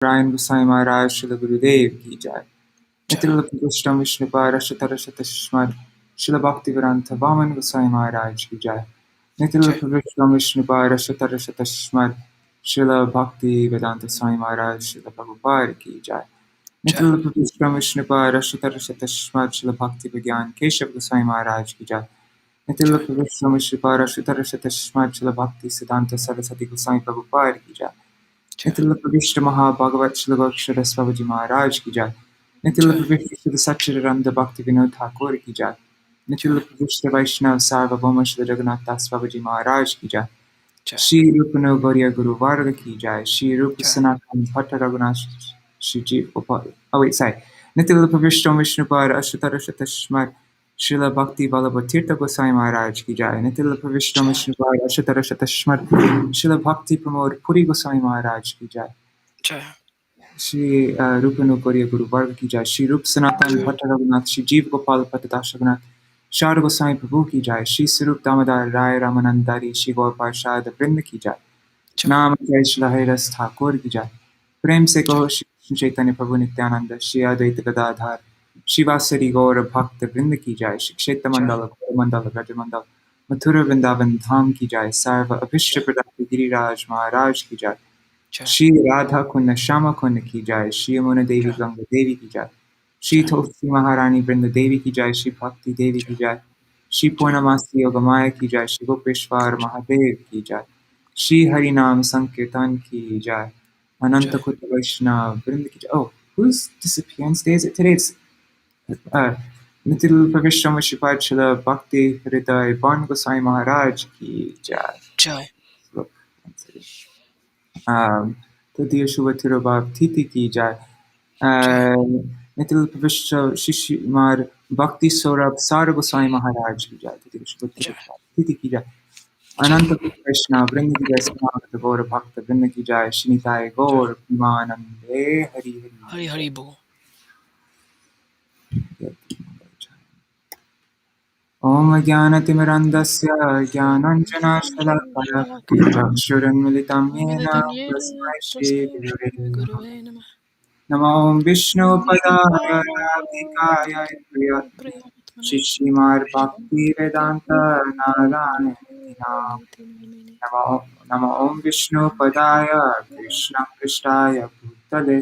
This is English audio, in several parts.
Ryan Gosai Maharaj Srila Gurudev ki jai. Nitil Krishna Vishnupad Ashtar Shatashmad Srila Bhaktivedanta Vaman Gosai Maharaj ki jai. Nitil Krishna Vishnupad Ashtar Shatashmad Srila Bhaktivedanta Swami Maharaj Srila Prabhupada ki jai. Nitil Krishna Vishnupad Ashtar Shatashmad Srila Bhakti Vigyan Keshav Gosai Maharaj ki jai. Nitil Krishna Vishnupad Ashtar Shatashmad Srila Bhakti Siddhanta Saraswati Gosai Prabhupada ki jai. Nitil Pravishta Mahabhagavat Shilagokshara Swavaji Maharaj ki jai. Nitil Pravishta Satchidananda Bhakti Vinod Thakur ki jai. Nitil Pravishta Vaishnav Sarvabhauma Shri Jagannath Das Babaji Maharaj ki jai. Shri Rupano Gauriya Guru Varga ki jai. Shri Rupa Sanatan Bhatta Raghunath Shri Jeev Gopal. Oh wait, sorry. Nitil Pravishta Vishnupad Ashtara Shatashmad Srila Bhakti Vallabha Tirtha Gosai Maharaj ki jai. Nitil Pravishta Vishnupad Ashtara Shatashmad Srila Bhakti Pramod Puri Gosai Maharaj ki jai. Shri Rupano Gauriya Guru Varga ki jai. Shri Rup Sanatan Bhatta Raghunath Shri Jeev Gopal Patadash Raghunath Shar Gosai Prabhu ki jai. Shri Sarup Damodar Rai Ramanandari Shri Gaur Parshad Vrinda ki jai. नाम जय श्री हरिदास ठाकुर की जय। प्रेम से कहो श्री चैतन्य प्रभु नित्यानंद श्री अद्वैत गदाधर शिवासरी गौर भक्त वृंद की जय। श्री क्षेत्र मंडल मंडल ब्रज मंडल मथुरा वृंदावन धाम की जय। सर्व अभिष्ट प्रदाता गिरिराज महाराज की जय। श्री राधा कुंड श्याम कुंड की जय। श्री यमुना देवी गंगा देवी की जय। श्री तुलसी महारानी वृंद देवी की जय। श्री भक्ति देवी की जय। श्री पूर्णमासी योगमाया की जय। श्री गोपेश्वर महादेव की जय। Shri Hari Nam Sankirtan ki jai. Ananta Kutta Vaishnava Vrinda ki jai. Oh, who's disappearing stays it today? It's Nitil Pravishram Vishipad Srila Bhakti Hridaya Ban Gosai Maharaj ki jai. Look, Tadiya Shubha Bhav Titi ki jai. Nitil Pravishram Shishimar Bhakti Saurabh Sar Gosai Maharaj ki jai. Tadiya Shubha Titi ki jai. अनंत कृष्ण वृंद की जय। समागत गौर भक्त वृंद की जय। श्रीनिताय गौर प्रेमानंदे हरि हरि हरि बोल। ओम ज्ञानतिमिरन्धस्य ज्ञानाञ्जनशलाकया चक्षुरुन्मिलितं येन तस्मै श्रीगुरवे नमः। नमो विष्णुपदाय राधिकाय प्रिय श्रीमद्भक्तिवेदान्त नारायण नमो विष्णुपदाय कृष्णपृष्ठाय भूतले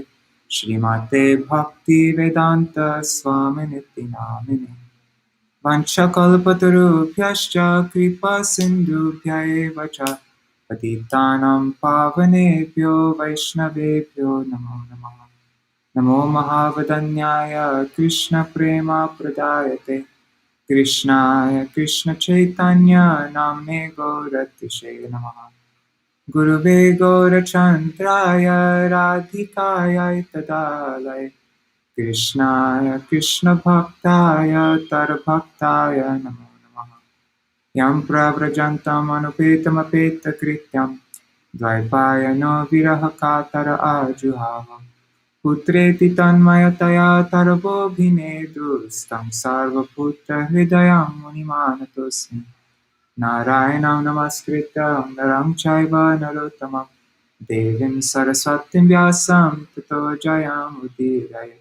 श्रीमते भक्तिवेदान्त स्वामिनिति नामिने वाञ्छकल्पतरुभ्यश्च कृपासिन्धुभ्यैव च पतितानां पावनेभ्यो वैष्णवेभ्यो नमो नमः। नमो महावदन्याय कृष्णप्रेमप्रदायते कृष्णाय कृष्णचैतन्य नाम्ने गौरतिशे नमः। गुरुवे गौरचन्द्राय राधिकाय तदालय कृष्णाय कृष्णभक्ताय तरभक्ताय नमो नमः। यं प्रव्रजन्तमनुपेतमपेतकृत्यं द्वैपायनो विरहकातर आजुहाव पुत्रेति तन्मयतया तरवोऽभिनेदुस्तं सर्वभूतहृदयं मुनिमानतोऽस्मि। नारायणं नमस्कृत्य नरं चैव नरोत्तमं देवीं सरस्वतीं व्यासं ततो जयमुदीरये।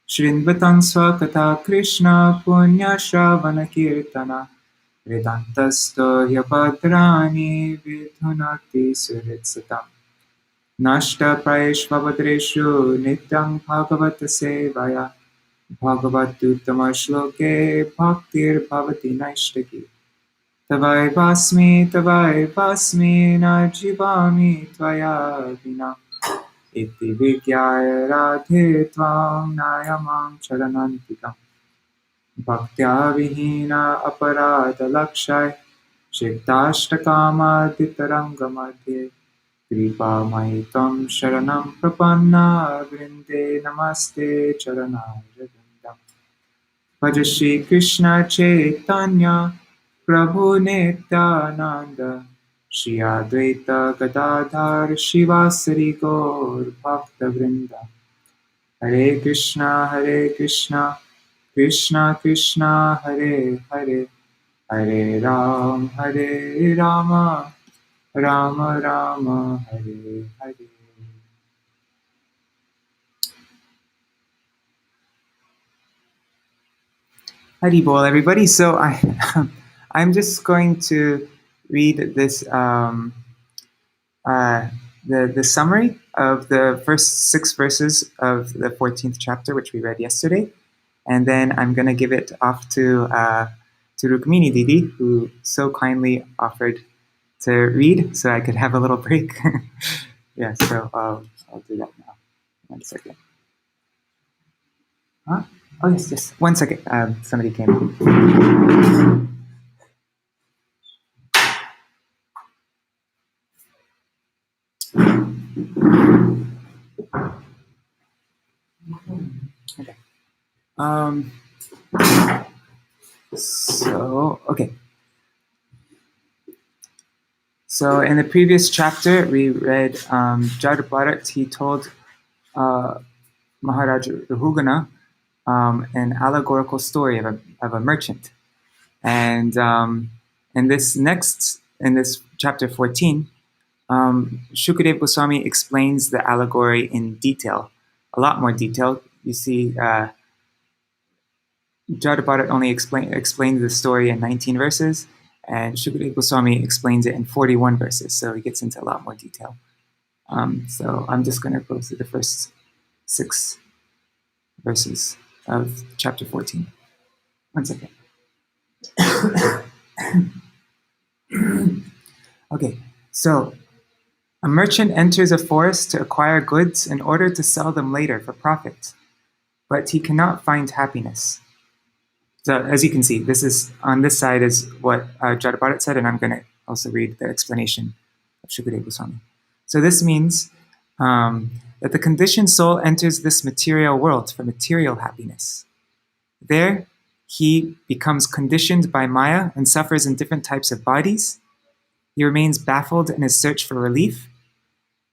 शृण्वतं स्वकथा कृष्ण पुण्यश्रवणकीर्तन वेदान्तस्तो ह्यभद्राणि विधुनोति सुहृत्सुतम्। नष्टप्रायेष्वभद्रेषु नित्यं भागवत सेवया भगवत्युत्तमश्लोके भक्तिर्भवति नैष्टिकी। तवैवास्मि न जीवामि त्वया विना इति विज्ञाय राधे त्वां नायमां चरणन्तिकम्। भक्त्या विहीना अपराधलक्षय चित्ताष्टकामादितरङ्गमध्ये कृपामयि त्वं शरणं प्रपन्ना वृन्दे नमस्ते चरणारविन्दम्। भज श्रीकृष्ण चैतन्य प्रभु नित्यानन्द श्री अद्वैत गदाधर शिवासरि गौर भक्तवृन्द। हरे Krishna Krishna Krishna Hare Hare Hare Ram Ram Ram Hare Hare. Hari bol, everybody. So I'm just going to read this the summary of the first 6 verses of the 14th chapter, which we read yesterday, and then I'm going to give it off to Rukmini Didi, who so kindly offered to read, so I could have a little break. Yeah, so I'll do that now. 1 second. Huh? Oh yes. 1 second. Somebody came in. Okay. Okay. So in the previous chapter, we read Jaḍa Bharata. He told Maharaj Rahugana an allegorical story of a merchant, and in this chapter 14, Śukadeva Gosvāmī explains the allegory in detail, a lot more detail. You see, Jaḍa Bharata only explained the story in 19 verses, and Śukadeva Gosvāmī explains it in 41 verses, so he gets into a lot more detail. So I'm just going to go through the first 6 verses of chapter 14. 1 second. Okay, so a merchant enters a forest to acquire goods in order to sell them later for profit, but he cannot find happiness. So as you can see, this is on this side is what Jaḍa Bharata said, and I'm going to also read the explanation of Śukadeva Gosvāmī. So this means that the conditioned soul enters this material world for material happiness. There, he becomes conditioned by Maya and suffers in different types of bodies. He remains baffled in his search for relief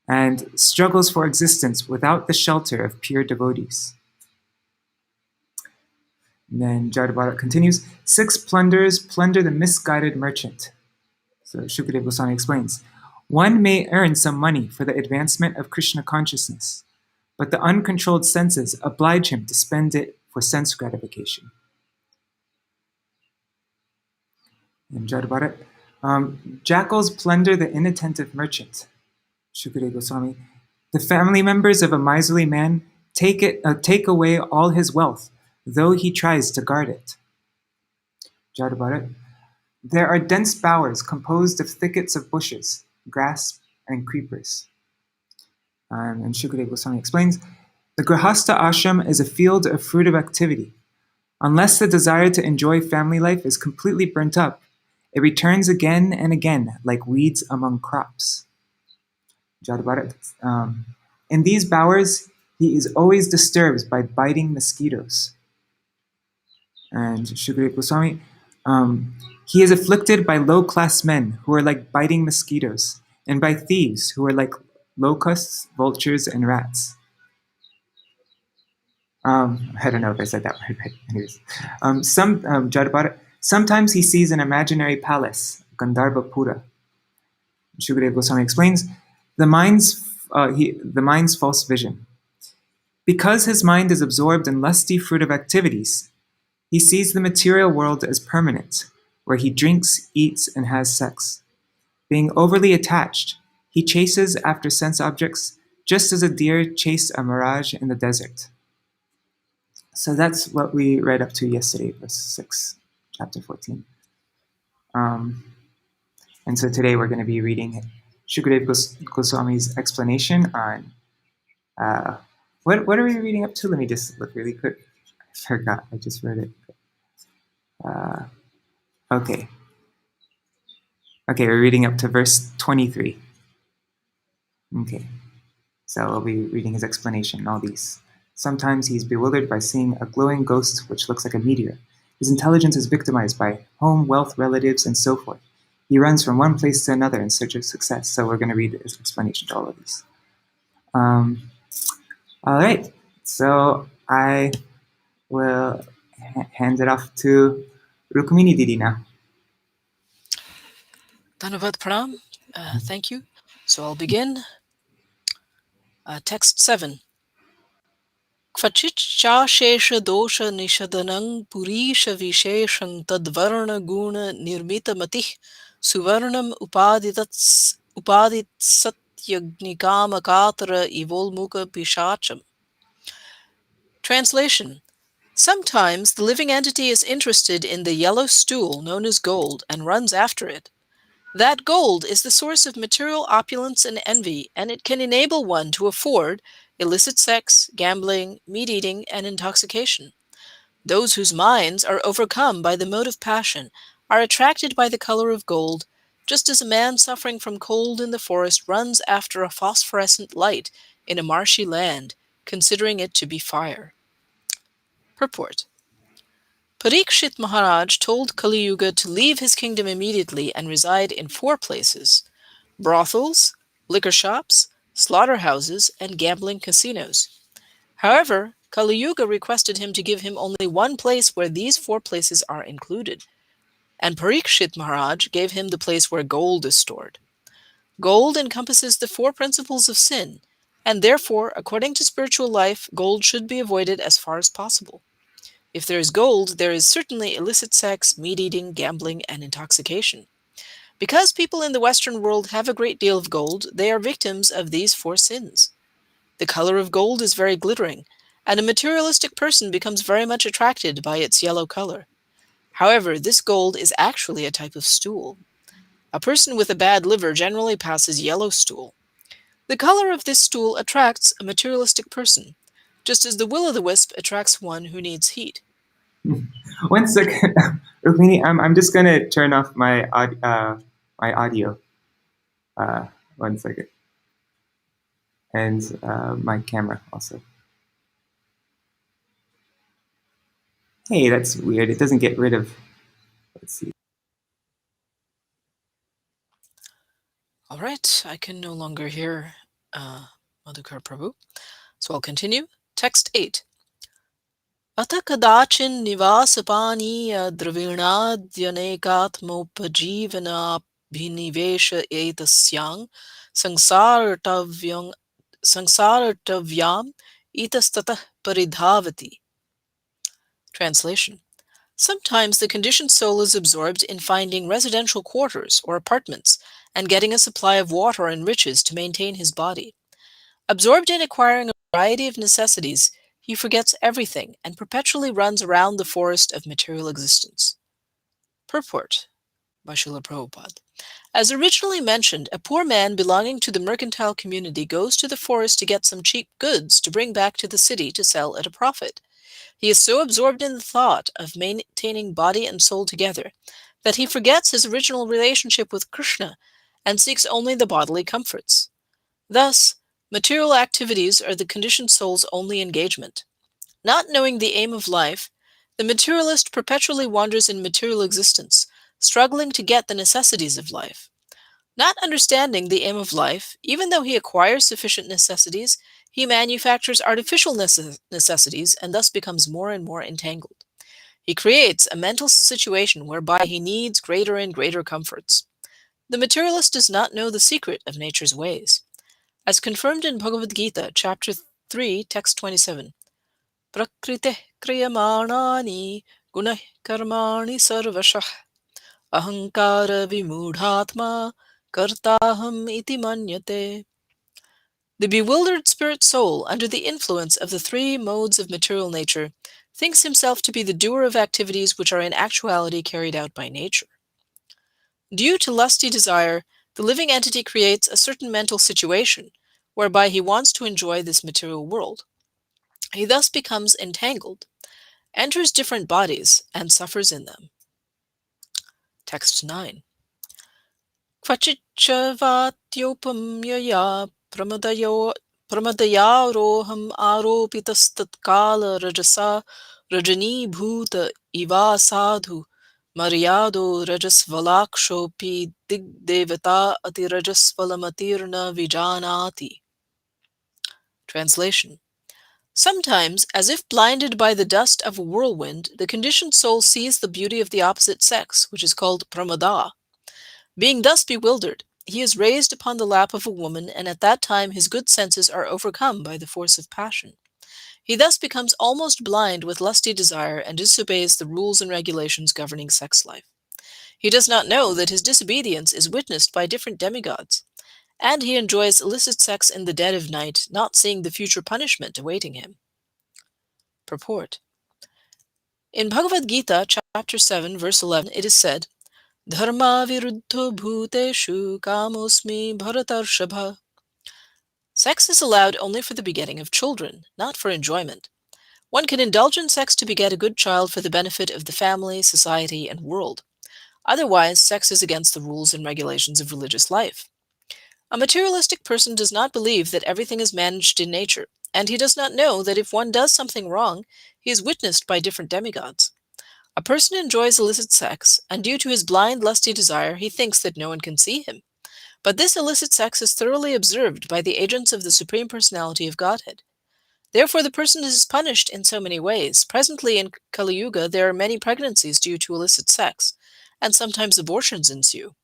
and struggles for existence without the shelter of pure devotees. And then Jaḍa Bharata continues, 6 plunderers plunder the misguided merchant. So Śukadeva Gosvāmī explains, one may earn some money for the advancement of Krishna consciousness, but the uncontrolled senses oblige him to spend it for sense gratification. And Jaḍa Bharata, jackals plunder the inattentive merchant. Śukadeva Gosvāmī, the family members of a miserly man take away all his wealth, though he tries to guard it. Jaḍa Bharata, there are dense bowers composed of thickets of bushes, grass, and creepers. And Śukadeva Gosvāmī explains, the Grihastha ashram is a field of fruitive activity. Unless the desire to enjoy family life is completely burnt up, it returns again and again like weeds among crops. Jaḍa Bharata, in these bowers, he is always disturbed by biting mosquitoes. And Śukadeva Gosvāmī, he is afflicted by low-class men who are like biting mosquitoes, and by thieves who are like locusts, vultures, and rats. I don't know if I said that word right. Anyways, Jaḍa Bharata, sometimes he sees an imaginary palace, Gandharva Pura. Śukadeva Gosvāmī explains, the mind's false vision. Because his mind is absorbed in lusty fruitive activities, he sees the material world as permanent, where he drinks, eats, and has sex. Being overly attached, he chases after sense objects just as a deer chased a mirage in the desert. So that's what we read up to yesterday, verse 6, chapter 14. And so today we're going to be reading Śukadeva Gosvāmī's explanation on what are we reading up to? Let me just look really quick. I forgot. I just read it. Okay, we're reading up to verse 23. Okay, so we'll be reading his explanation and all these. Sometimes he's bewildered by seeing a glowing ghost which looks like a meteor. His intelligence is victimized by home, wealth, relatives, and so forth. He runs from one place to another in search of success. So we're going to read his explanation to all of these. All right, so I will hand it off to Rukmini Didi now. Dhanyavad Pranam. Thank you. So I'll begin. Text 7. Kvachitchashesha dosha nishadanang purisha visheshang tadvarna guna nirmitamatih suvarnam upaditsatyagnikama evolmuka pishacham. Translation. Sometimes the living entity is interested in the yellow stool known as gold and runs after it. That gold is the source of material opulence and envy, and it can enable one to afford illicit sex, gambling, meat-eating, and intoxication. Those whose minds are overcome by the motive passion are attracted by the color of gold, just as a man suffering from cold in the forest runs after a phosphorescent light in a marshy land, considering it to be fire. Purport. Parikshit Maharaj told Kali Yuga to leave his kingdom immediately and reside in 4 places: brothels, liquor shops, slaughterhouses, and gambling casinos. However, Kali Yuga requested him to give him only one place where these 4 places are included, and Parikshit Maharaj gave him the place where gold is stored. Gold encompasses the 4 principles of sin, and therefore, according to spiritual life, gold should be avoided as far as possible. If there is gold, there is certainly illicit sex, meat-eating, gambling, and intoxication. Because people in the Western world have a great deal of gold, they are victims of these 4 sins. The color of gold is very glittering, and a materialistic person becomes very much attracted by its yellow color. However, this gold is actually a type of stool. A person with a bad liver generally passes yellow stool. The color of this stool attracts a materialistic person, just as the will-o'-the-wisp attracts one who needs heat. 1 second. Rukmini, I'm just going to turn off my audio. 1 second. And my camera also. Hey, that's weird. It doesn't get rid of... Let's see. All right, I can no longer hear Madhukar Prabhu, so I'll continue. Text 8. Ata kadachin nivasapaniya dravinadyanekatmopajivanaabhinivesha etasyang sangsaratavyam itastatah paridhavati. Translation. Sometimes the conditioned soul is absorbed in finding residential quarters or apartments and getting a supply of water and riches to maintain his body. Absorbed in acquiring a variety of necessities, he forgets everything and perpetually runs around the forest of material existence. Purport by Srila Prabhupada. As originally mentioned, a poor man belonging to the mercantile community goes to the forest to get some cheap goods to bring back to the city to sell at a profit. He is so absorbed in the thought of maintaining body and soul together that he forgets his original relationship with Krishna and seeks only the bodily comforts. Thus, material activities are the conditioned soul's only engagement. Not knowing the aim of life, the materialist perpetually wanders in material existence, struggling to get the necessities of life. Not understanding the aim of life, even though he acquires sufficient necessities, he manufactures artificial necessities and thus becomes more and more entangled. He creates a mental situation whereby he needs greater and greater comforts. The materialist does not know the secret of nature's ways. As confirmed in Bhagavad Gita, chapter 3, text 27, Prakrite kriyamanani gunah karmani sarvashah ahankara vimudhatma kartaham iti manyate. The bewildered spirit soul, under the influence of the 3 modes of material nature, thinks himself to be the doer of activities which are in actuality carried out by nature. Due to lusty desire, the living entity creates a certain mental situation whereby he wants to enjoy this material world. He thus becomes entangled, enters different bodies, and suffers in them. Text 9. Kvachicchavatyopamyaya pramadayaroham aropitastatkala rajasa rajanibhuta iva sadhu Maryado rajasvalakshopi digdevata atirajasvalamatirna vijanati. Translation. Sometimes, as if blinded by the dust of a whirlwind, the conditioned soul sees the beauty of the opposite sex, which is called pramada. Being thus bewildered, he is raised upon the lap of a woman, and at that time his good senses are overcome by the force of passion. He thus becomes almost blind with lusty desire and disobeys the rules and regulations governing sex life. He does not know that his disobedience is witnessed by different demigods, and he enjoys illicit sex in the dead of night, not seeing the future punishment awaiting him. Purport. In Bhagavad Gita, chapter 7, verse 11, it is said, Dharma viruddho bhuteshu kamosmi bharatarshabha. Sex is allowed only for the begetting of children, not for enjoyment. One can indulge in sex to beget a good child for the benefit of the family, society, and world. Otherwise, sex is against the rules and regulations of religious life. A materialistic person does not believe that everything is managed in nature, and he does not know that if one does something wrong, he is witnessed by different demigods. A person enjoys illicit sex, and due to his blind, lusty desire, he thinks that no one can see him. But this illicit sex is thoroughly observed by the agents of the Supreme Personality of Godhead. Therefore, the person is punished in so many ways. Presently in Kali Yuga, there are many pregnancies due to illicit sex, and sometimes abortions ensue.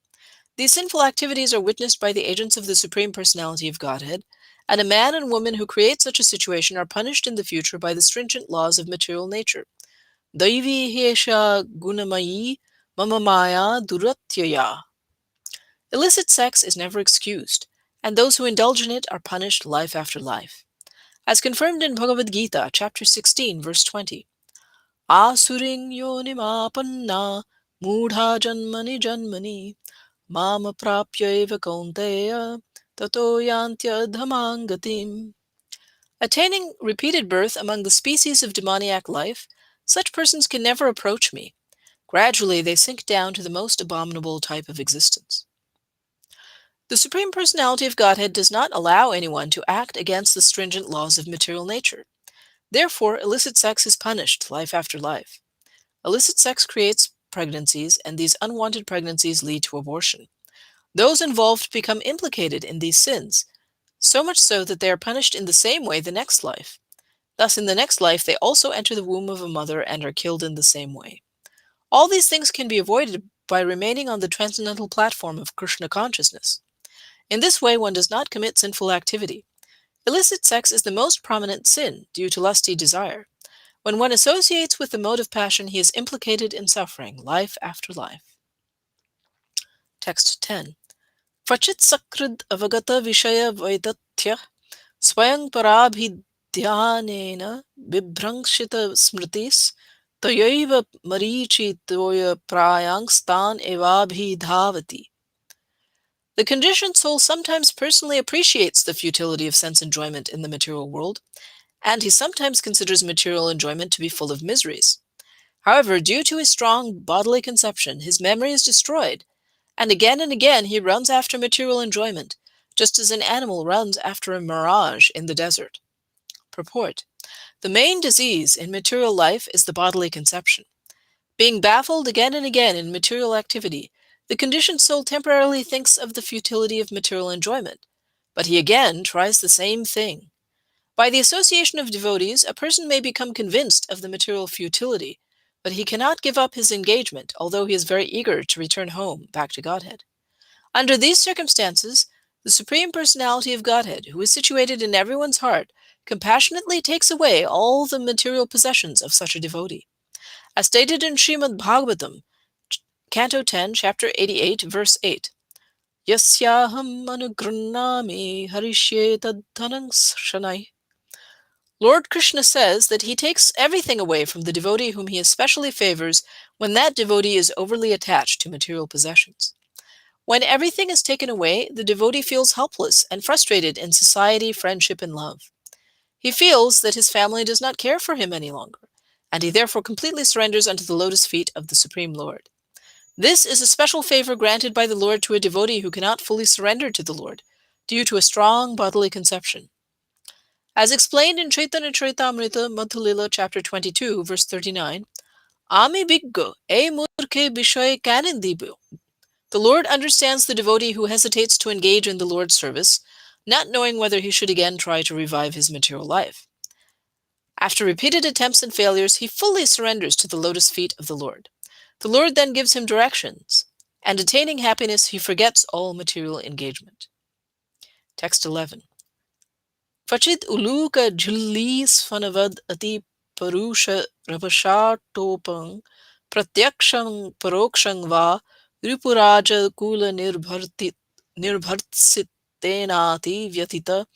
These sinful activities are witnessed by the agents of the Supreme Personality of Godhead, and a man and woman who create such a situation are punished in the future by the stringent laws of material nature. Daivi hesha gunamayi mama maya duratyaya. Illicit sex is never excused, and those who indulge in it are punished life after life. As confirmed in Bhagavad Gita, chapter 16, verse 20, Asuring yonimapanna mudha janmani janmani mama prapyaiva kaunteya tato yantya dhammangatim. Attaining repeated birth among the species of demoniac life, such persons can never approach me. Gradually, they sink down to the most abominable type of existence. The Supreme Personality of Godhead does not allow anyone to act against the stringent laws of material nature. Therefore, illicit sex is punished life after life. Illicit sex creates pregnancies, and these unwanted pregnancies lead to abortion. Those involved become implicated in these sins, so much so that they are punished in the same way the next life. Thus, in the next life, they also enter the womb of a mother and are killed in the same way. All these things can be avoided by remaining on the transcendental platform of Krishna consciousness. In this way, one does not commit sinful activity. Illicit sex is the most prominent sin due to lusty desire. When one associates with the mode of passion, he is implicated in suffering life after life. Text 10. Kvachit sakrid avagata vishaya vaidatya swayang parabhidhyanena bibhrangshita smritis tayaiva marichi toya prayangstan evabhidhavati. The conditioned soul sometimes personally appreciates the futility of sense enjoyment in the material world, and he sometimes considers material enjoyment to be full of miseries. However, due to his strong bodily conception, his memory is destroyed, and again he runs after material enjoyment, just as an animal runs after a mirage in the desert. Purport. The main disease in material life is the bodily conception. Being baffled again and again in material activity, the conditioned soul temporarily thinks of the futility of material enjoyment, but he again tries the same thing. By the association of devotees, a person may become convinced of the material futility, but he cannot give up his engagement, although he is very eager to return home, back to Godhead. Under these circumstances, the Supreme Personality of Godhead, who is situated in everyone's heart, compassionately takes away all the material possessions of such a devotee. As stated in Śrīmad-Bhāgavatam, Canto 10, Chapter 88, Verse 8, Yasyaham anugrannami harishye tadhanang shanai. Lord Krishna says that he takes everything away from the devotee whom he especially favors when that devotee is overly attached to material possessions. When everything is taken away, the devotee feels helpless and frustrated in society, friendship, and love. He feels that his family does not care for him any longer, and he therefore completely surrenders unto the lotus feet of the Supreme Lord. This is a special favor granted by the Lord to a devotee who cannot fully surrender to the Lord, due to a strong bodily conception. As explained in Chaitanya Charitamrita Madhulila chapter 22, verse 39, Ami biggo e murke bishoy kanindibyo. The Lord understands the devotee who hesitates to engage in the Lord's service, not knowing whether he should again try to revive his material life. After repeated attempts and failures, he fully surrenders to the lotus feet of the Lord. The Lord then gives him directions, and attaining happiness, he forgets all material engagement. Text 11. Kvachit uluka jhillisfanavad ati parusha rapashatopang pratyakshang parokshang va ripuraja kula nirbhartsitenati vyatita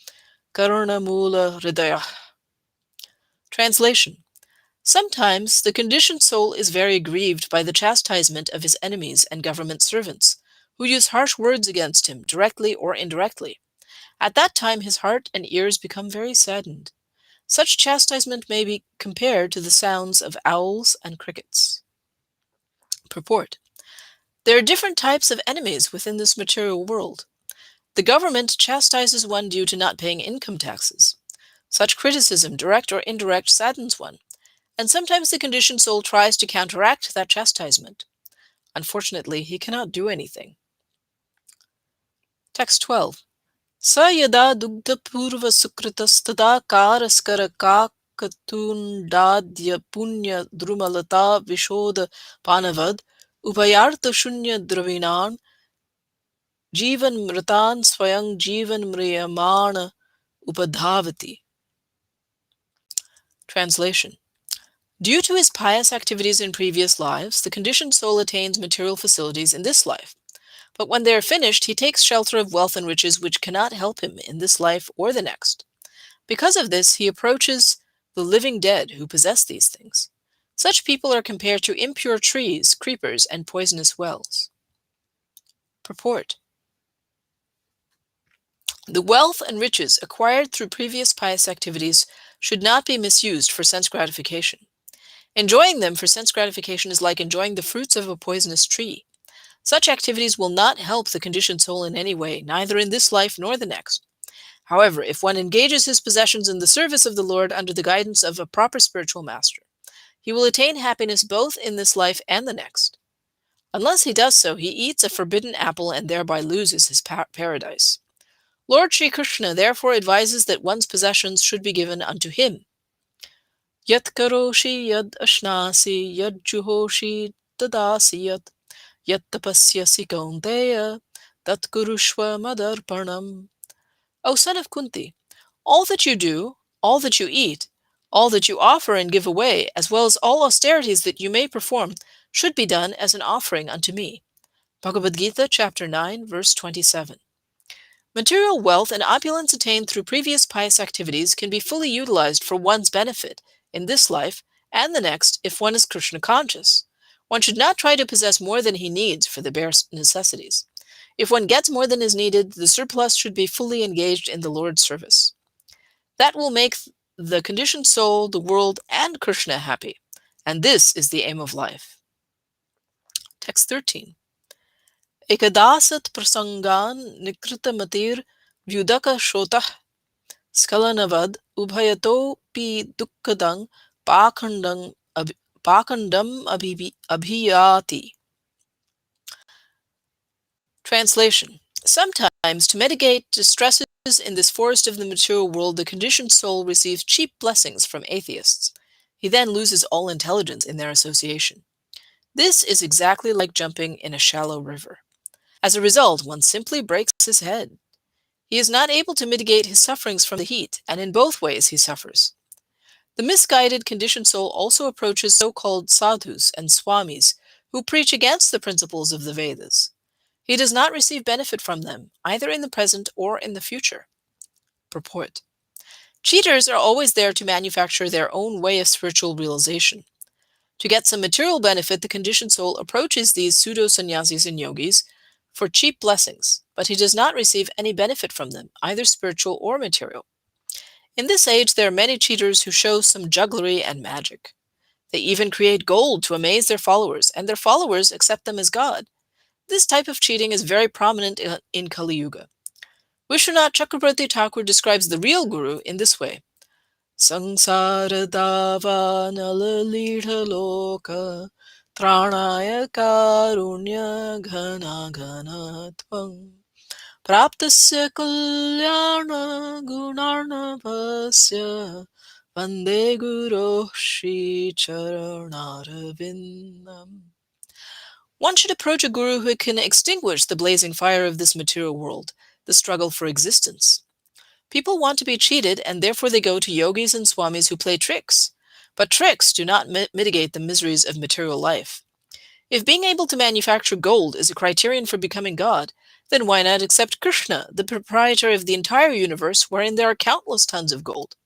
karunamula hridaya. Translation. Sometimes the conditioned soul is very grieved by the chastisement of his enemies and government servants, who use harsh words against him, directly or indirectly. At that time his heart and ears become very saddened. Such chastisement may be compared to the sounds of owls and crickets. Purport. There are different types of enemies within this material world. The government chastises one due to not paying income taxes. Such criticism, direct or indirect, saddens one, and sometimes the conditioned soul tries to counteract that chastisement. Unfortunately, he cannot do anything. Text 12. Sa yada dugdha purva sukritastada karaskara kakatundadya punya drumalata vishoda panavad upayartha shunya dravinan jivan mritan swayang jivan mriyamana upadhavati. Translation. Due to his pious activities in previous lives, the conditioned soul attains material facilities in this life. But when they are finished, he takes shelter of wealth and riches which cannot help him in this life or the next. Because of this, he approaches the living dead who possess these things. Such people are compared to impure trees, creepers, and poisonous wells. Purport. The wealth and riches acquired through previous pious activities should not be misused for sense gratification. Enjoying them for sense gratification is like enjoying the fruits of a poisonous tree. Such activities will not help the conditioned soul in any way, neither in this life nor the next. However, if one engages his possessions in the service of the Lord under the guidance of a proper spiritual master, he will attain happiness both in this life and the next. Unless he does so, he eats a forbidden apple and thereby loses his paradise. Lord Sri Krishna therefore advises that one's possessions should be given unto him. Yat karoshi yad ashnasi yad juhoshi tadasi yat yat tapasyasi kaunteya tat kurushva madarpanam. O son of Kunti, all that you do, all that you eat, all that you offer and give away, as well as all austerities that you may perform, should be done as an offering unto me. Bhagavad Gita, chapter 9, verse 27. Material wealth and opulence attained through previous pious activities can be fully utilized for one's benefit in this life and the next if one is Krishna conscious. One should not try to possess more than he needs for the bare necessities. If one gets more than is needed, the surplus should be fully engaged in the Lord's service. That will make the conditioned soul, the world, and Krishna happy. And this is the aim of life. Text 13. Ekadasat prasangan nikritamatir vyudaka shrotah skalanavad ubhayato pi dukkadang pakandam abhiyati. Translation. Sometimes, to mitigate distresses in this forest of the material world, the conditioned soul receives cheap blessings from atheists. He then loses all intelligence in their association. This is exactly like jumping in a shallow river. As a result, one simply breaks his head. He is not able to mitigate his sufferings from the heat, and in both ways he suffers. The misguided conditioned soul also approaches so-called sadhus and swamis who preach against the principles of the Vedas. He does not receive benefit from them, either in the present or in the future. Purport. Cheaters are always there to manufacture their own way of spiritual realization. To get some material benefit, the conditioned soul approaches these pseudo-sannyasis and yogis for cheap blessings, but he does not receive any benefit from them, either spiritual or material. In this age, there are many cheaters who show some jugglery and magic. They even create gold to amaze their followers, and their followers accept them as God. This type of cheating is very prominent in Kali Yuga. Vishwanath Chakrabarti Thakur describes the real guru in this way. Sangsara dava nalalita loka tranaya karunya ghana ghana tvang praptasya kalyana gunarnavasya vande guru shri charanarvindam. One should approach a guru who can extinguish the blazing fire of this material world, the struggle for existence. People want to be cheated, and therefore they go to yogis and swamis who play tricks. But tricks do not mitigate the miseries of material life. If being able to manufacture gold is a criterion for becoming God, then why not accept Krishna, the proprietor of the entire universe, wherein there are countless tons of gold?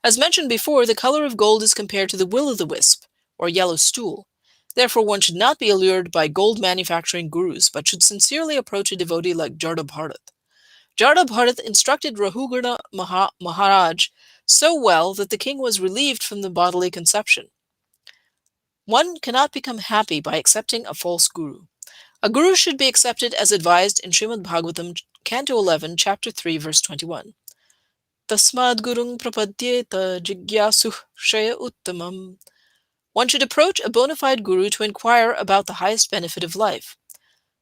As mentioned before, the color of gold is compared to the will-o'-the-wisp, or yellow stool. Therefore, one should not be allured by gold manufacturing gurus, but should sincerely approach a devotee like Jaḍa Bharata. Jaḍa Bharata instructed Rahugana Maharaj so well that the king was relieved from the bodily conception. One cannot become happy by accepting a false guru. A guru should be accepted as advised in Śrīmad-Bhāgavatam, Canto 11, Chapter 3, Verse 21. Tasmad gurung prapadyeta jigyasuh shreya uttamam. One should approach a bona fide guru to inquire about the highest benefit of life.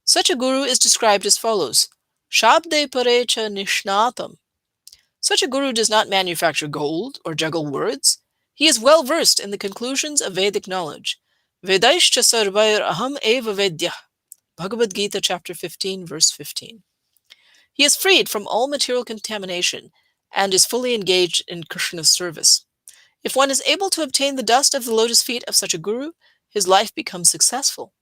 Such a guru is described as follows: Shabde parecha nishnatam. Such a guru does not manufacture gold or juggle words. He is well versed in the conclusions of Vedic knowledge. Vedaishcha sarvair aham eva vedyah. Bhagavad Gita, chapter 15, verse 15. He is freed from all material contamination and is fully engaged in Krishna's service. If one is able to obtain the dust of the lotus feet of such a guru, his life becomes successful.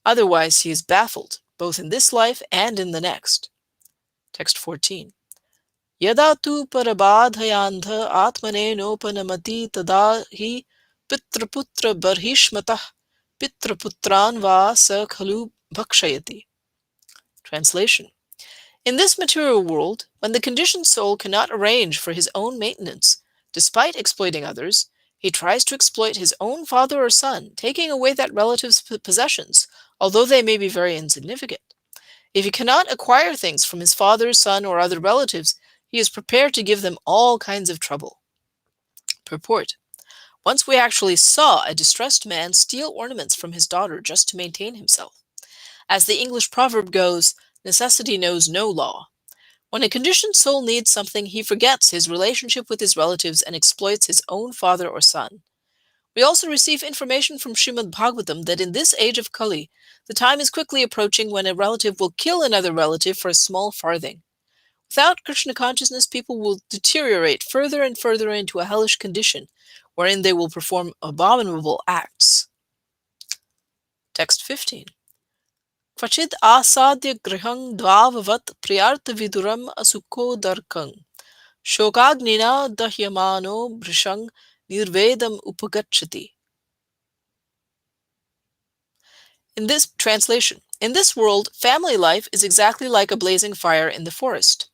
Otherwise, he is baffled, both in this life and in the next. Text 14. Yada tu parabadhayantha atmane nopanamati tada hi pitraputra barhishmatah pitraputran va sa khalu bhakshayati. Translation. In this material world, when the conditioned soul cannot arrange for his own maintenance, despite exploiting others, he tries to exploit his own father or son, taking away that relative's possessions, although they may be very insignificant. If he cannot acquire things from his father, son, or other relatives, he is prepared to give them all kinds of trouble. Purport. Once we actually saw a distressed man steal ornaments from his daughter just to maintain himself. As the English proverb goes, necessity knows no law. When a conditioned soul needs something, he forgets his relationship with his relatives and exploits his own father or son. We also receive information from Śrīmad-Bhāgavatam that in this age of Kali, the time is quickly approaching when a relative will kill another relative for a small farthing. Without Krishna consciousness, people will deteriorate further and further into a hellish condition, wherein they will perform abominable acts. Text 15. Kvachid asadya grihang dvavavat priyartha viduram asukho darkang. Shokagnina dahyamano brishang nirvedam upagachati. In this translation, in this world, family life is exactly like a blazing fire in the forest.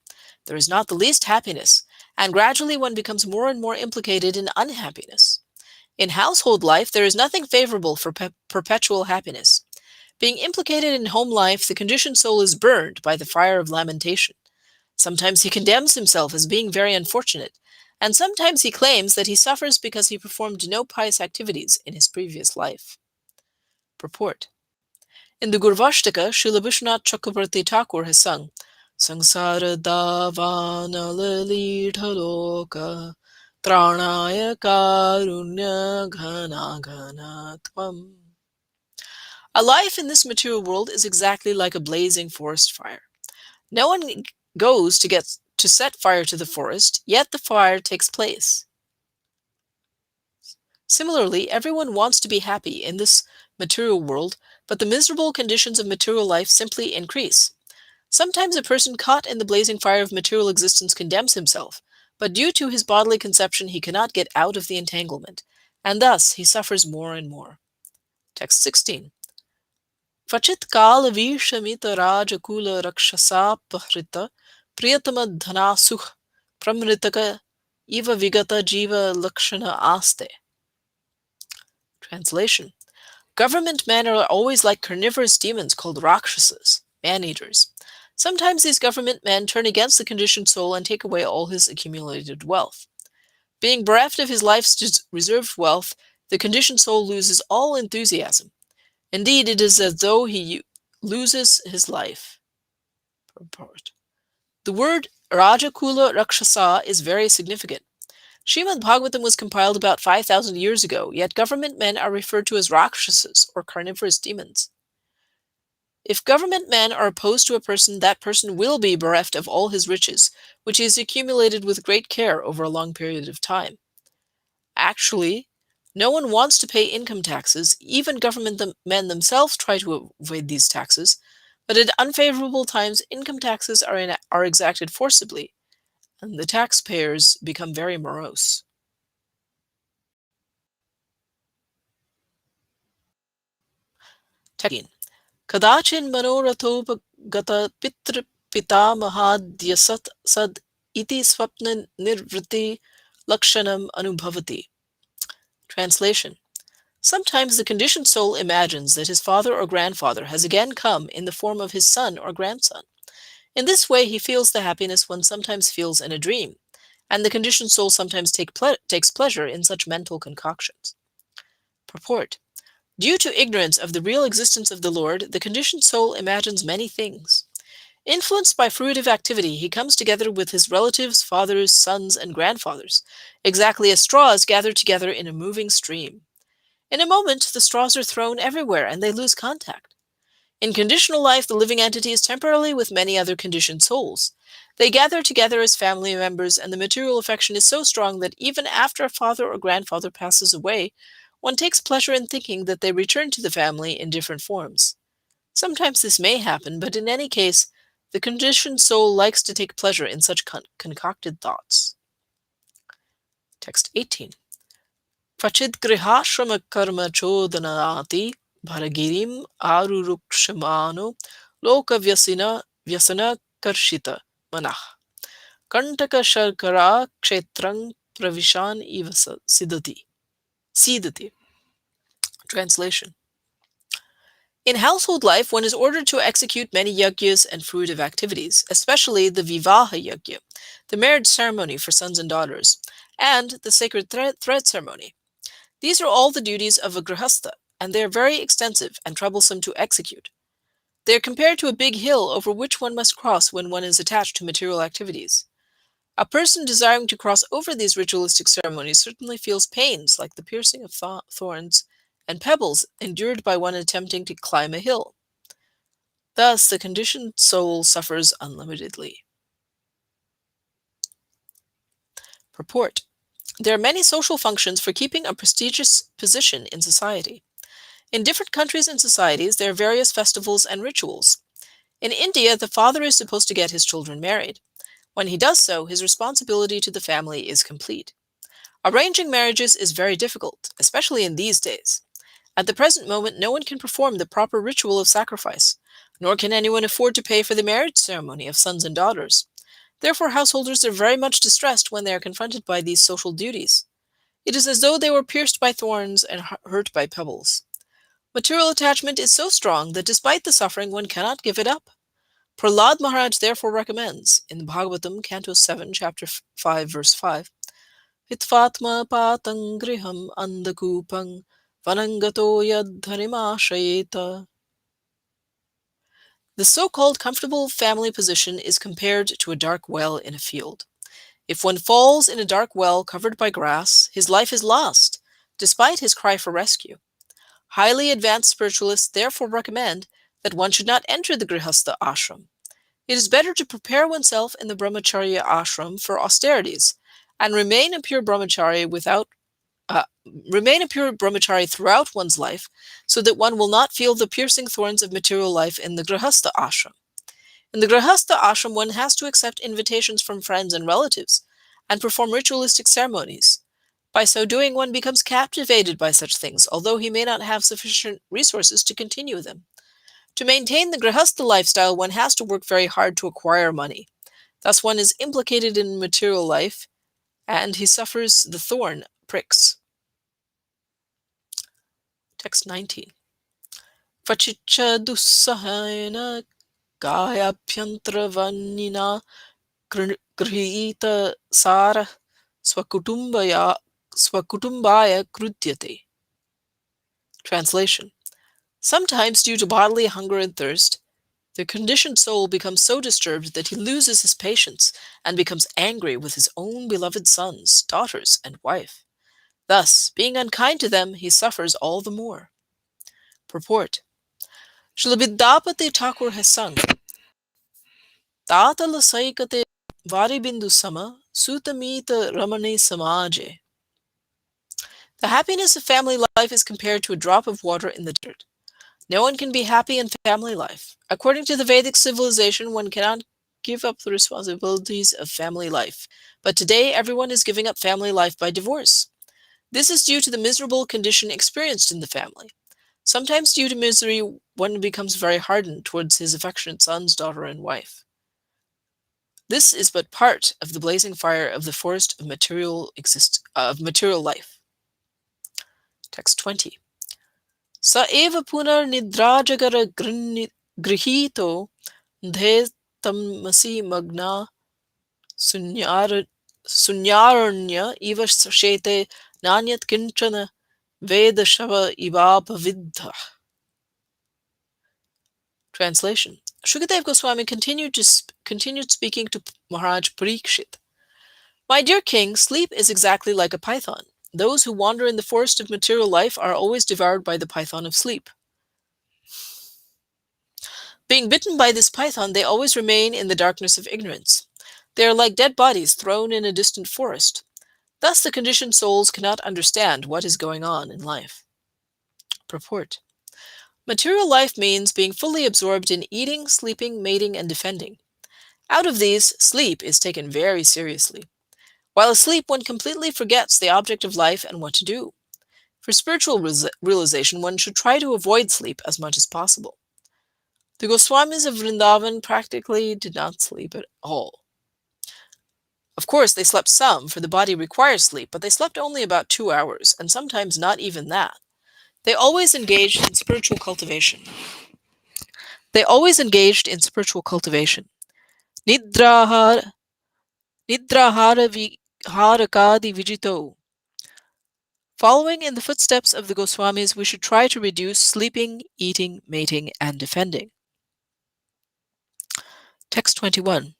There is not the least happiness, and gradually one becomes more and more implicated in unhappiness. In household life, there is nothing favorable for perpetual happiness. Being implicated in home life, the conditioned soul is burned by the fire of lamentation. Sometimes he condemns himself as being very unfortunate, and sometimes he claims that he suffers because he performed no pious activities in his previous life. Purport. In the Gurvashtaka, Srila Vishwanath Chakravarti Thakur has sung, Sangsara davana lalidhaloka tranaya karunya ghana ghana tvam. A life in this material world is exactly like a blazing forest fire. No one goes to set fire to the forest, yet the fire takes place. Similarly, everyone wants to be happy in this material world, but the miserable conditions of material life simply increase. Sometimes a person caught in the blazing fire of material existence condemns himself, but due to his bodily conception he cannot get out of the entanglement, and thus he suffers more and more. Text 16. Kvachit kala vishamita rajakula rakshasa pahrita priyatama dhanasukh pramritaka iva vigata jiva lakshana aste. Translation. Government men are always like carnivorous demons called rakshasas, man-eaters. Sometimes these government men turn against the conditioned soul and take away all his accumulated wealth. Being bereft of his life's reserved wealth, the conditioned soul loses all enthusiasm. Indeed, it is as though he loses his life. Purport. The word Rajakula Rakshasa is very significant. Śrīmad-Bhāgavatam was compiled about 5,000 years ago, yet government men are referred to as Rakshasas, or carnivorous demons. If government men are opposed to a person, that person will be bereft of all his riches, which he has accumulated with great care over a long period of time. Actually, no one wants to pay income taxes. Even government men themselves try to avoid these taxes. But at unfavorable times, income taxes are exacted forcibly, and the taxpayers become very morose. Text 18. Kadachin manoratopagata pitr pitamahadyasat sad iti swapna nirvriti lakshanam anubhavati. Translation. Sometimes the conditioned soul imagines that his father or grandfather has again come in the form of his son or grandson. In this way, he feels the happiness one sometimes feels in a dream, and the conditioned soul sometimes takes pleasure in such mental concoctions. Purport. Due to ignorance of the real existence of the Lord, the conditioned soul imagines many things. Influenced by fruitive activity, he comes together with his relatives, fathers, sons, and grandfathers, exactly as straws gather together in a moving stream. In a moment, the straws are thrown everywhere and they lose contact. In conditional life, the living entity is temporarily with many other conditioned souls. They gather together as family members, and the material affection is so strong that even after a father or grandfather passes away, one takes pleasure in thinking that they return to the family in different forms. Sometimes this may happen, but in any case, the conditioned soul likes to take pleasure in such concocted thoughts. Text 18. Kvachid grihashrama karma chodhanati bharagirim arurukshamano loka vyasana karshita manah kantaka sharkara kshetrang pravishan iva sidati. Translation. In household life, one is ordered to execute many yagyas and fruitive activities, especially the vivaha yagya, the marriage ceremony for sons and daughters, and the sacred thread ceremony. These are all the duties of a grihastha, and they are very extensive and troublesome to execute. They are compared to a big hill over which one must cross when one is attached to material activities. A person desiring to cross over these ritualistic ceremonies certainly feels pains like the piercing of thorns and pebbles endured by one attempting to climb a hill. Thus, the conditioned soul suffers unlimitedly. Purport. There are many social functions for keeping a prestigious position in society. In different countries and societies, there are various festivals and rituals. In India, the father is supposed to get his children married. When he does so, his responsibility to the family is complete. Arranging marriages is very difficult, especially in these days. At the present moment, no one can perform the proper ritual of sacrifice, nor can anyone afford to pay for the marriage ceremony of sons and daughters. Therefore, householders are very much distressed when they are confronted by these social duties. It is as though they were pierced by thorns and hurt by pebbles. Material attachment is so strong that despite the suffering, one cannot give it up. Prahlad Maharaj therefore recommends, in the Bhagavatam, Canto 7, Chapter 5, Verse 5, Hitvatma patang griham andakupang vanangato yadharimashayeta. The so-called comfortable family position is compared to a dark well in a field. If one falls in a dark well covered by grass, his life is lost, despite his cry for rescue. Highly advanced spiritualists therefore recommend that one should not enter the Grihastha ashram. It is better to prepare oneself in the Brahmacharya ashram for austerities, and remain a pure brahmachari throughout one's life, so that one will not feel the piercing thorns of material life in the Grihastha ashram. In the Grihastha ashram, one has to accept invitations from friends and relatives, and perform ritualistic ceremonies. By so doing, one becomes captivated by such things, although he may not have sufficient resources to continue them. To maintain the Grihastha lifestyle, one has to work very hard to acquire money. Thus, one is implicated in material life, and he suffers the thorn pricks. Text 19. Vachicha dussahena kayabhyantravanina grihita sara swakutumbaya krudyate. Translation. Sometimes, due to bodily hunger and thirst, the conditioned soul becomes so disturbed that he loses his patience and becomes angry with his own beloved sons, daughters, and wife. Thus, being unkind to them, he suffers all the more. Purport. Srila Vidyapati Thakur has sung, Tatala Saikate Varibindu Sama Sutamita Ramane Samaje. The happiness of family life is compared to a drop of water in the desert. No one can be happy in family life. According to the Vedic civilization, one cannot give up the responsibilities of family life. But today, everyone is giving up family life by divorce. This is due to the miserable condition experienced in the family. Sometimes due to misery, one becomes very hardened towards his affectionate sons, daughter, and wife. This is but part of the blazing fire of the forest of material life. Text 20. Sa eva punar nidrajagara grihito dhe tamasi magna sunyaranya iva shete nanyat kinchana veda shava ivapavidha. Translation. Śukadeva Gosvāmī continued speaking to Maharaj Parikshit. My dear king, sleep is exactly like a python. Those who wander in the forest of material life are always devoured by the python of sleep. Being bitten by this python, they always remain in the darkness of ignorance. They are like dead bodies thrown in a distant forest. Thus the conditioned souls cannot understand what is going on in life. Purport. Material life means being fully absorbed in eating, sleeping, mating, and defending. Out of these, sleep is taken very seriously. While asleep, one completely forgets the object of life and what to do. For spiritual realization, one should try to avoid sleep as much as possible. The Goswamis of Vrindavan practically did not sleep at all. Of course, they slept some, for the body requires sleep, but they slept only about 2 hours, and sometimes not even that. They always engaged in spiritual cultivation. Nidrahara viharakadi vijito. Following in the footsteps of the Goswamis, we should try to reduce sleeping, eating, mating, and defending. Text 21.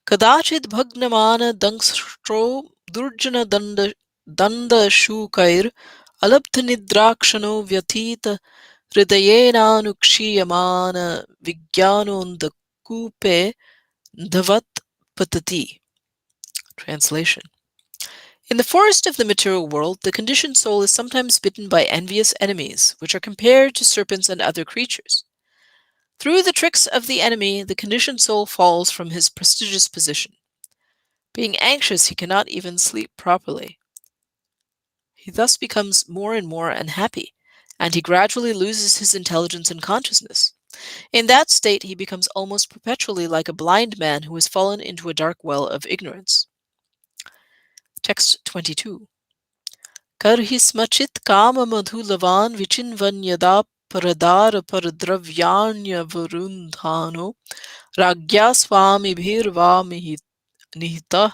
Kadachid bhagnamana dangstro durjana danda shukair alabdhanidrakshano vyathita hridayena vigyanonda kupe dhavat patati. Translation. In the forest of the material world, the conditioned soul is sometimes bitten by envious enemies, which are compared to serpents and other creatures. Through the tricks of the enemy, the conditioned soul falls from his prestigious position. Being anxious, he cannot even sleep properly. He thus becomes more and more unhappy, and he gradually loses his intelligence and consciousness. In that state, he becomes almost perpetually like a blind man who has fallen into a dark well of ignorance. Text 22. Karhismachit kama madhulavan vichinvanyada paradara paradravyanya varundhano ragya swami bhirva nihita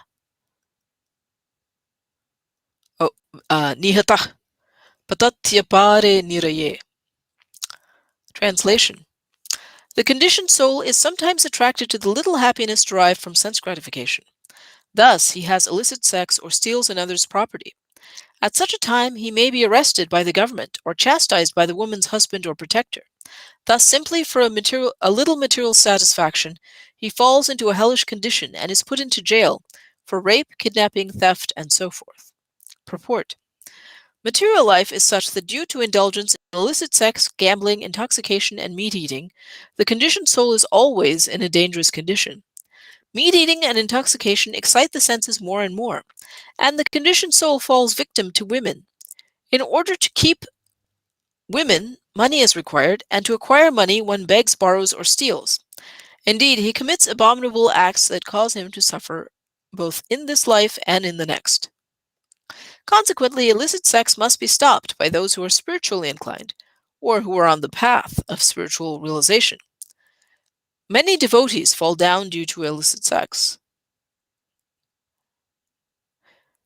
nihata patatyapare niraye. Translation. The conditioned soul is sometimes attracted to the little happiness derived from sense gratification. Thus, he has illicit sex or steals another's property. At such a time, he may be arrested by the government or chastised by the woman's husband or protector. Thus, simply for a little material satisfaction, he falls into a hellish condition and is put into jail for rape, kidnapping, theft, and so forth. Purport. Material life is such that due to indulgence in illicit sex, gambling, intoxication, and meat-eating, the conditioned soul is always in a dangerous condition. Meat-eating and intoxication excite the senses more and more, and the conditioned soul falls victim to women. In order to keep women, money is required, and to acquire money, one begs, borrows, or steals. Indeed, he commits abominable acts that cause him to suffer both in this life and in the next. Consequently, illicit sex must be stopped by those who are spiritually inclined, or who are on the path of spiritual realization. Many devotees fall down due to illicit sex.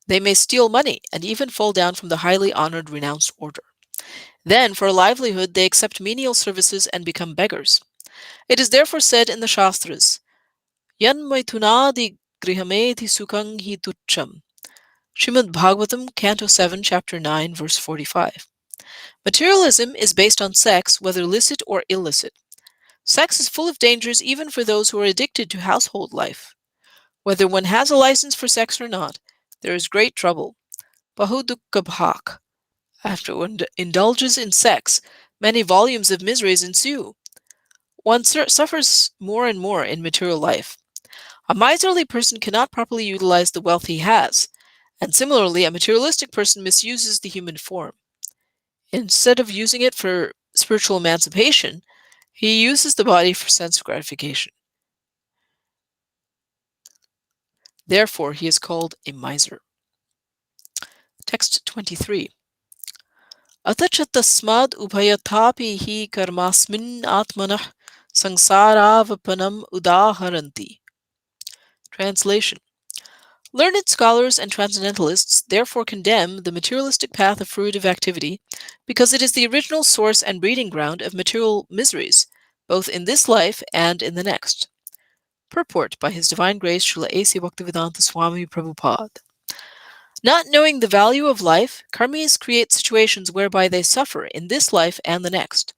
They may steal money and even fall down from the highly honored renounced order. Then, for a livelihood, they accept menial services and become beggars. It is therefore said in the Shastras, Yan maitunadi grihameti sukhang hi tucham. Śrīmad-Bhāgavatam, Canto 7, Chapter 9, verse 45. Materialism is based on sex, whether licit or illicit. Sex is full of dangers even for those who are addicted to household life. Whether one has a license for sex or not, there is great trouble. Bahudukabhak. After one indulges in sex, many volumes of miseries ensue. One suffers more and more in material life. A miserly person cannot properly utilize the wealth he has, and similarly, a materialistic person misuses the human form. Instead of using it for spiritual emancipation, he uses the body for sense gratification. Therefore, he is called a miser. Text 23. Atacha tasmad ubhayathapi hi karmasmin atmanah sangsaravapanam udaharanti. Translation. Learned scholars and transcendentalists therefore condemn the materialistic path of fruitive activity because it is the original source and breeding ground of material miseries, both in this life and in the next. Purport by His Divine Grace Srila A.C. Bhaktivedanta Swami Prabhupada. Not knowing the value of life, karmis create situations whereby they suffer in this life and the next.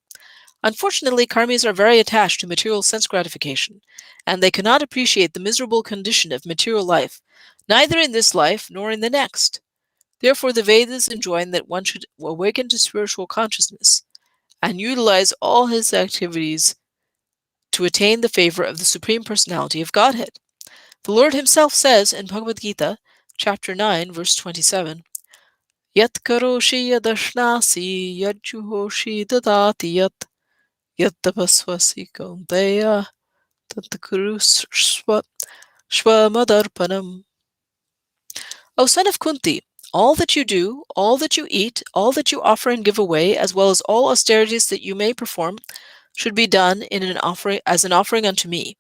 Unfortunately, karmis are very attached to material sense gratification, and they cannot appreciate the miserable condition of material life, neither in this life nor in the next. Therefore, the Vedas enjoin that one should awaken to spiritual consciousness and utilize all his activities to attain the favor of the Supreme Personality of Godhead. The Lord himself says in Bhagavad Gita, chapter 9, verse 27, Yat karoshi yadashnasi yadjuhoshi dadati yat tapasvasi kaunteya tatakuru shvamadarpanam. O son of Kunti, all that you do, all that you eat, all that you offer and give away, as well as all austerities that you may perform, should be done as an offering unto me.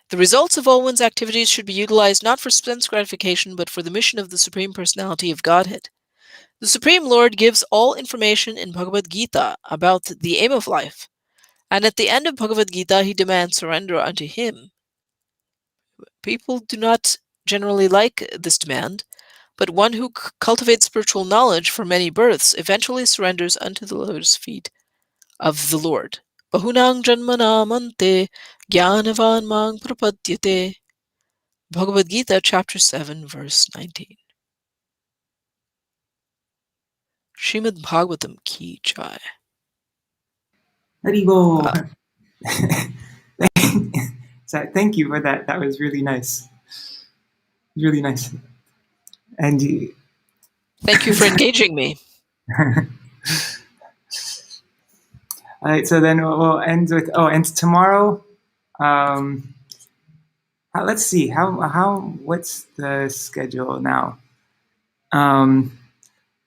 The results of all one's activities should be utilized not for sense gratification, but for the mission of the Supreme Personality of Godhead. The Supreme Lord gives all information in Bhagavad Gita about the aim of life, and at the end of Bhagavad Gita he demands surrender unto him. People do not generally like this demand, but one who cultivates spiritual knowledge for many births eventually surrenders unto the lotus feet of the Lord. Bahunang janmanamante jnanavan mang prapadyate. Bhagavad Gita, chapter 7, verse 19. Śrīmad-Bhāgavatam ki jai. Haribo. So thank you for that. That was really nice. Really nice. And Thank you for engaging me. all right, so then we'll end with and tomorrow. Let's see what's the schedule now?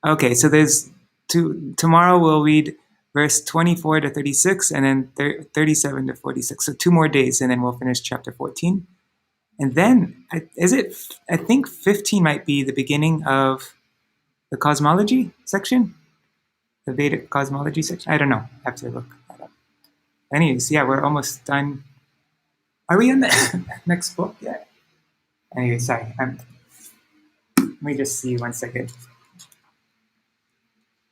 Okay, so there's tomorrow we'll read verse 24 to 36 and then 37 to 46. So 2 more days and then we'll finish chapter 14. And then I think 15 might be the beginning of the cosmology section, the Vedic cosmology section. I don't know. I have to look that up. Anyways, yeah, we're almost done. Are we on the next book yet? Anyway, sorry. Let me just see 1 second.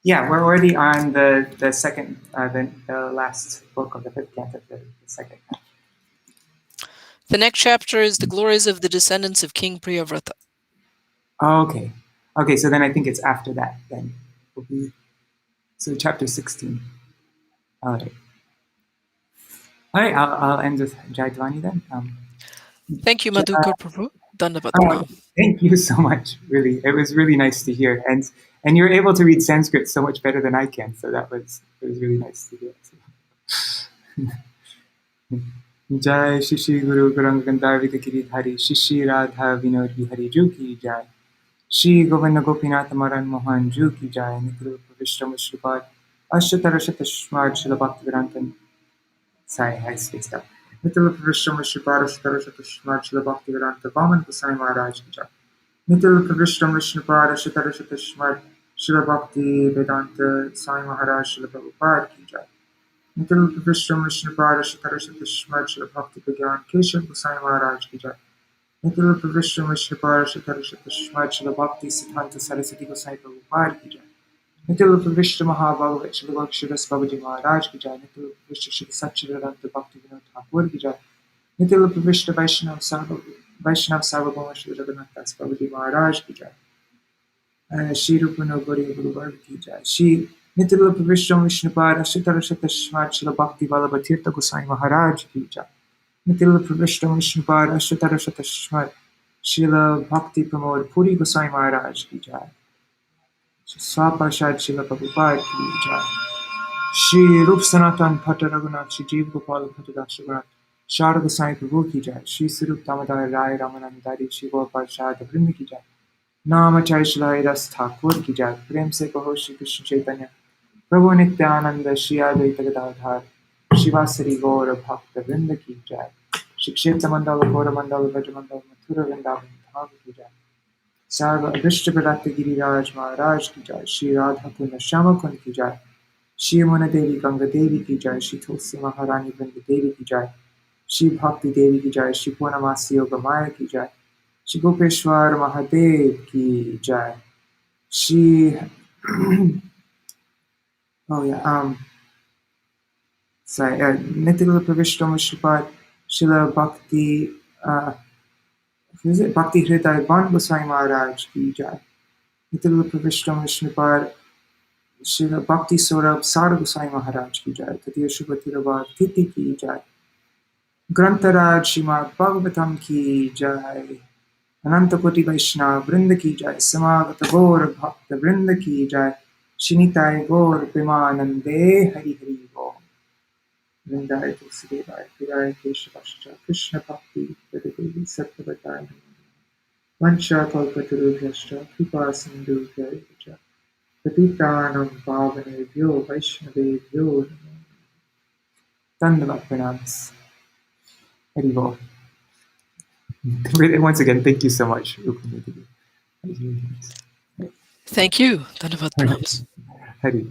Yeah, we're already on the second, the last book of the 5th canto, the second half. The next chapter is the glories of the descendants of King Priyavrata. Okay. Okay, so then I think it's after that then. Will be, so chapter 16. All right. All right, I'll end with Jaidwani then. Thank you, Madhukar Prabhu. Dandavat Pranam. Thank you so much. Really, it was really nice to hear, and you're able to read Sanskrit so much better than I can. So it was really nice to hear. Jai Shri Guru Gauranga Gandharvika Giridhari Shri Radha Vinod Bihari Ju ki Jai. Shri Govinda Gopinath Maran Mohan Ju ki Jai. Nikru Vishram Shripad Ashtatarashatashmad Srila Bhaktivedanta. Sorry, I spaced out. Nitil Vishram Shripad Ashtatarashatashmad Srila Bhaktivedanta Vaman Goswami Maharaj ki Jai. Nitil Vishram Shripad Ashtatarashatashmad Srila Bhaktivedanta Swami Maharaj Srila Prabhupada ki Jai. Nitil Vishram Shripad Ashtatarashatashmad Srila Bhakti Vigyan Keshav Goswami Maharaj ki Jai. Nitil Vishram Shripad Ashtatarashatashmad Srila Bhakti Siddhanta Saraswati Goswami Prabhupada ki Jai. Nitya Vishnu Mahabhagavat Srila Bhakshidas Babaji Maharaj ki jai. Nitya Vishnu Shri Satchidananda Bhakti Vinod Thakur ki jai. Nitya Vishnu Vaishnav Sarvabhauma Shri Jagannath Das Babaji Maharaj ki jai. Shri Rupana Gauri Guru Varga ki jai. Shri Nitya Vishnu Vishnupad Ashitara Shatashmat Srila Bhakti Vallabha Tirtha Goswami Maharaj ki jai. Nitya Vishnu Vishnupad Ashitara Shatashmat Srila Bhakti Pramod Puri Goswami Maharaj ki jai. Swapashad Srila Prabhupada ki jai. Shri Rup Sanatan Bhatta Raghunath Shri Jeev Gopal Bhatta Das Raghunath Sharda Goswami Prabhu ki jai. Shri Sarup Damodar Rai Ramanandari Shri Gopal Sharda Vrind ki jai. Namacharya Shri Haridas Thakur ki jai. Prem se kaho Shri Krishna Chaitanya Prabhu Nityananda Shri Advaita Gadadhar Shivasari Gaura Bhakta Vrinda ki jai. Shri Kshetra Mandala Gaura Mandala Vraja Mandala Mathura Vrindavan Dham ki jai. Sarva Adrishta Bharata Giriraj Maharaj ki jai. Shri Radha Kunda Shama Kund ki jai. Shri Yamuna Devi Ganga Devi ki jai. Shri Tulsi Maharani Vrinda Devi ki jai. Shri Bhakti Devi ki jai. Shri Purnamasi Yoga Maya ki jai. Shri Gopeshwar Mahadev ki jai. Shri Nitya Pravishta Mushripad Srila Bhakti Bhakti Hridaya Ban Goswami Maharaj ki jai. Nitya Pravishta Mushripad Srila Bhakti Saurabh Sara Goswami Maharaj ki jai. Tatiya Shubhatirabha Titi ki jai. Grantaraj Śrīmad-Bhāgavatam ki jai. Anantakoti Vaishnava Vrinda ki jai. Samagata Gaur Bhakta Vrinda ki jai. Shinitai Gaur Premanande Hari Hari Gaur. Vrindaya Tulsidevaya Pidaya Keshavascha Krishna Bhakti Vedadevi Sattvatai Vancha Kalpatarubhyascha Kripa Sindhubhya Vacha Patitanam Pavanebhyo Vaishnavebhyo Dandavat Pranams. Hari Gaur. Once again, thank you so much. Thank you. Dandavat Pranams. Hari.